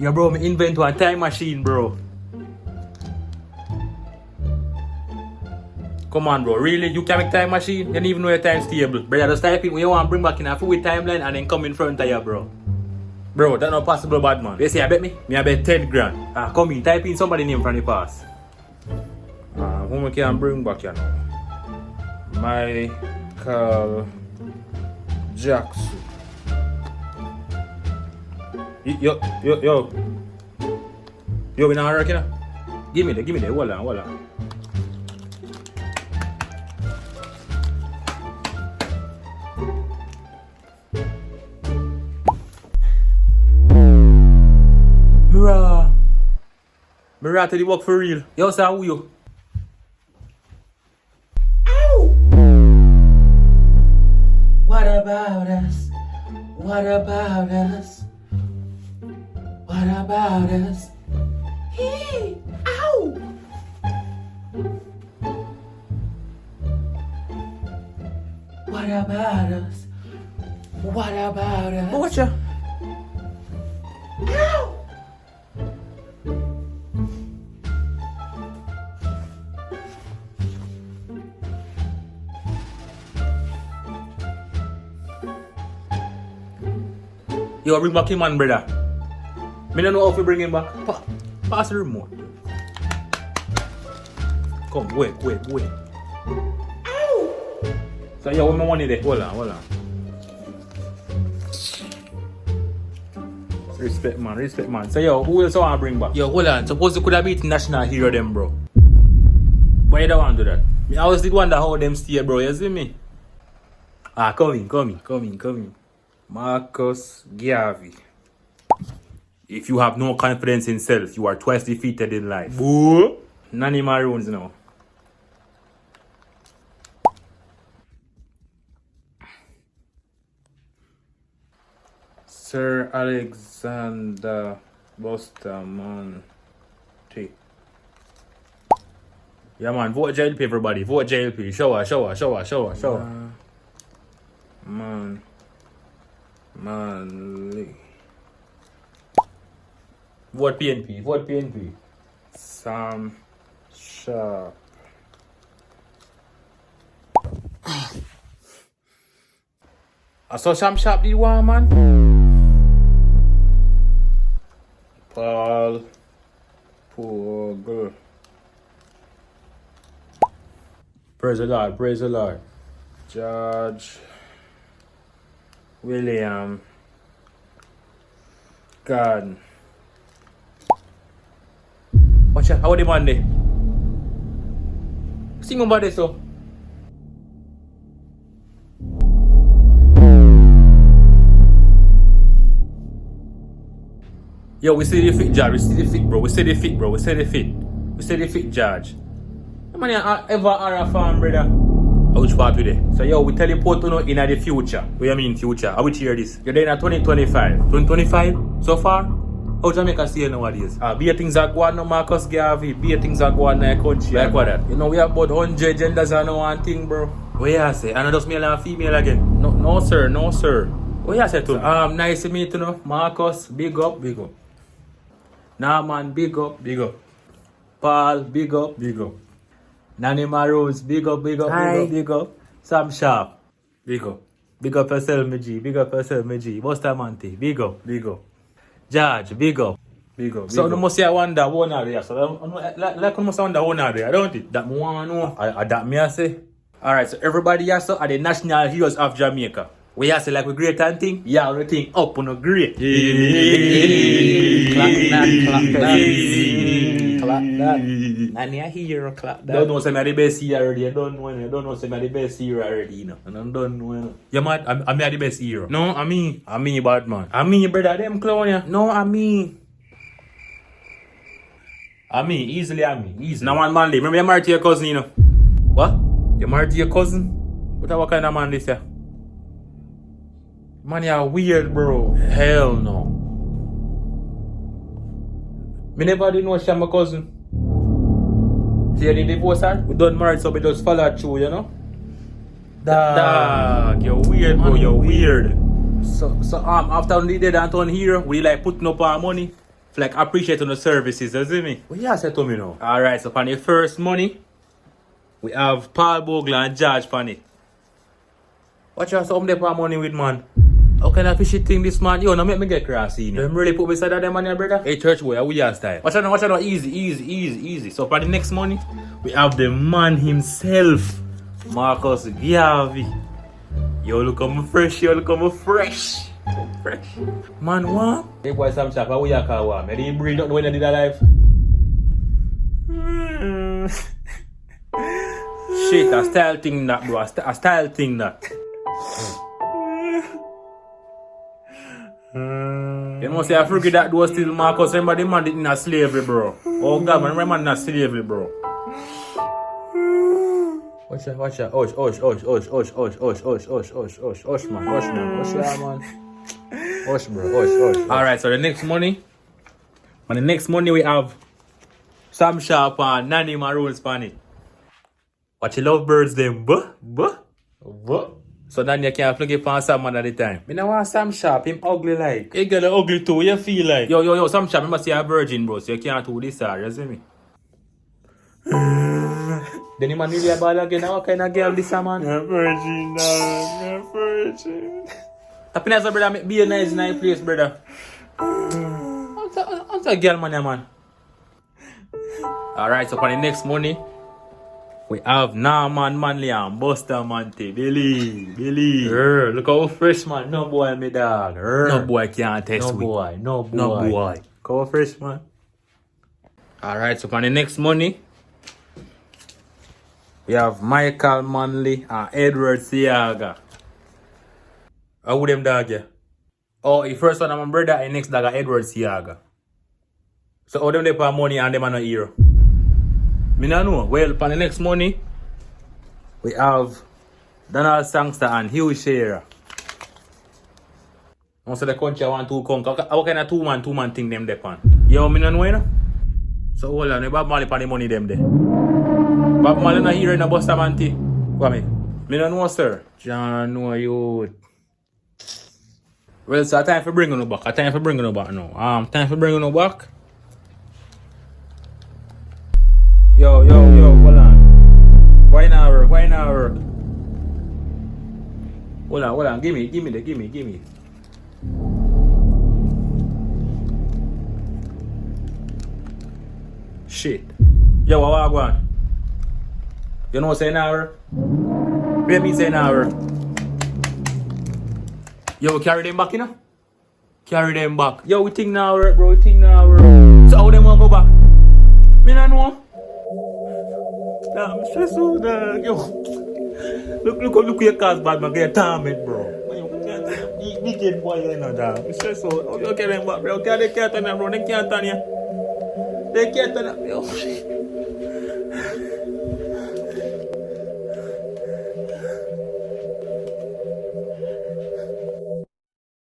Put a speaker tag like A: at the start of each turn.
A: Yeah, bro, me invent one time machine, bro. Come on, bro. Really? You can make time machine? You don't even know your time stable. Brother, just type in when you want to bring back in a full timeline and then come in front of you, bro. Bro, that's not possible, bad man. You say, I bet me? Me, I bet 10 grand. Come in. Type in somebody name from the past. Who we can bring back, you know? Michael Jackson. Yo, we not working, you know? Give me the. Hold on. Mirror to the work for real. Yo, sir, who you? Ow! What about us? What about us? What about us? Hey! Ow! What about us? What about us? Watch ya! Ow! Yo, bring back him, man, brother. Me don't know how to bring him back. Pass the remote. Come, wait. Ow! So, yo, where my money there? Hold on. Respect, man. So, yo, who else I want to bring back? Yo, hold on. Suppose you could have beaten national hero them, bro. But you don't want to do that. I always did wonder how them stay, bro. You see me? Come in. Marcus Garvey. If you have no confidence in self, you are twice defeated in life. Boo! Nanny Maroons now. Sir Alexander Bustamante. Yeah, man, vote JLP, everybody. Vote JLP. Shower. Manly. Vote PNP. Sam Sharp. I saw Sam Sharp did one, man. Paul Poggle. Praise the Lord. George William God. Watch out, how the man there? Sing about this so. Yo, we see the fit, George. We see the fit, bro. We see the fit, George. The man ever are a fan, brother. Which part we there? So yo, we teleport to in the future. What you mean future? How we hear this? You're there in 2025. 2025? So far? How Jamaica still nowadays? Be things that go on no Marcus Garvey. Be things that go on in the country. Like what that? You know we have about 100 genders and no one thing, bro. What you say? And just male and female again? No sir. What you say to me? Nice to meet you know. Marcus, big up. Nah man, big up. Paul, big up. Nanny Maroons, big up. Sam Sharp, big up. Big up yourself, my G. Bustamante, big up. George, big up. So you must say I wonder one are there. So like you must wonder one are there, don't it? That me want to know. That me I say. Alright, so everybody here so are the national heroes of Jamaica. We have say like we great and thing, yeah, everything up on a great. Clap that. And you hero clap that. Don't know say me the best hero already. Don't know say me the best hero already, you know. And I don't know. You know. Yeah, man, I'm the best hero. No, I mean bad man. I mean brother, them clown ya. No, I mean easily. Now one man live. Remember you married to your cousin, you know. What? You married to your cousin? What kind of man this ya? Man, you're weird, bro. Hell no. Me never did know she my cousin. See you divorce her? We done married so we just follow through, you know? Dog, you're weird, bro. You're weird. So after we did that on here, we like putting up our money. Like appreciate on the services, you see me? What you say to me now? Alright, so for the first money, we have Paul Bogle and George for it. Watch out some there for money with man. How can I fishy thing this man? Yo, now make me get crossy. Them really put me side of them on your brother. Hey church boy, how we are style? Watch out, easy. So for the next money, we have the man himself, Marcus Garvey. Yo, look how fresh, fresh. Man, what? Hey boy, some chap, how we are call what? I didn't breathe, not know when I did that life. Shit, a style thing that, bro. A style thing that. You know, say I forget that was still Marcus. Remember the man didn't have slavery, bro. Oh God, man, remember man not slavery, bro. Watch out. Osh, man. Osh, bro. Alright, so the next money. On the next money we have Sam Sharp and Nanny Maroon Spanish. Watch your lovebirds them, buh. So then you can't fling it for Sam man at the time. Me no want Sam Sharp, him ugly like. He get ugly too, you feel like. Yo, Sam Sharp, you must see a virgin, bro, so you can't do this hard, you see me? Then you man really a ball again, what kind of girl this man? You're virgin. Happiness, brother, make be a nice place, brother. What's a girl, man? Alright, so for the next money, we have Norman Manley and Buster Monte. Billy. Look how fresh, man. No boy, me dog. No boy can't test me. No boy. Look how fresh, man. Alright, so for the next money, we have Michael Manley and Edward Siaga. How would them dog, yeah? Oh, the first one I'm my brother, and next dog Edward Siaga. So how them they pay money and them are not hero? Me no know. Well, for the next money, we have Donald Sangster and Hugh Shearer. Most of the country want to come. How kind of two-man thing them depend? Yo, me no know, you know? So hold on, Bob Marley for the money them there. Bob Marley not here in the Buster Monte. What me? Me no know, sir. John, know you. Well, so time for bringing you back. Time for bringing you back now. Time for bringing you back. Yo, hold on. Why not work? Hold on. Give me. Shit. Yo, what going? You know what say now work? What me say now work? Yo, carry them back, you know? Carry them back. Yo, we think now work, bro. So how them want go back? Me not know. Nah, I'm stressed out, dog. Yo. Look your car's bad, man. Get torment, bro. Big head boy, you know, dog. I'm stressed out. Okay, them back, bro. Okay, they can't turn them, bro. They can't turn you. Yo.